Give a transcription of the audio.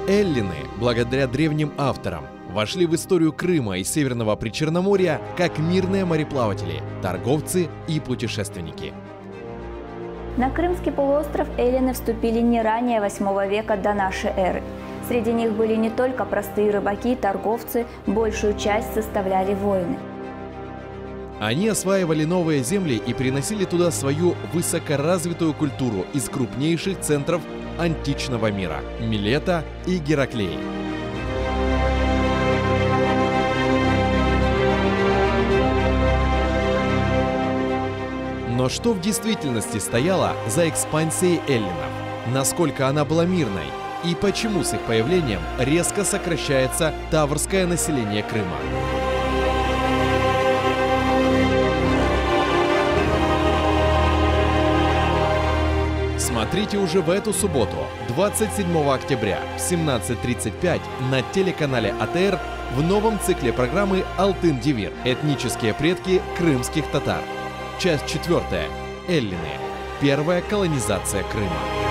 Эллины, благодаря древним авторам, вошли в историю Крыма и Северного Причерноморья как мирные мореплаватели, торговцы и путешественники. На Крымский полуостров эллины вступили не ранее 8 века до нашей эры. Среди них были не только простые рыбаки и торговцы, большую часть составляли воины. Они осваивали новые земли и приносили туда свою высокоразвитую культуру из крупнейших центров античного мира – Милета и Гераклеи. Но что в действительности стояло за экспансией эллинов? Насколько она была мирной? И почему с их появлением резко сокращается таврское население Крыма? Смотрите уже в эту субботу, 27 октября в 17:35 на телеканале АТР в новом цикле программы «Алтын-Девир. Этнические предки крымских татар». Часть 4. Эллины. Первая колонизация Крыма.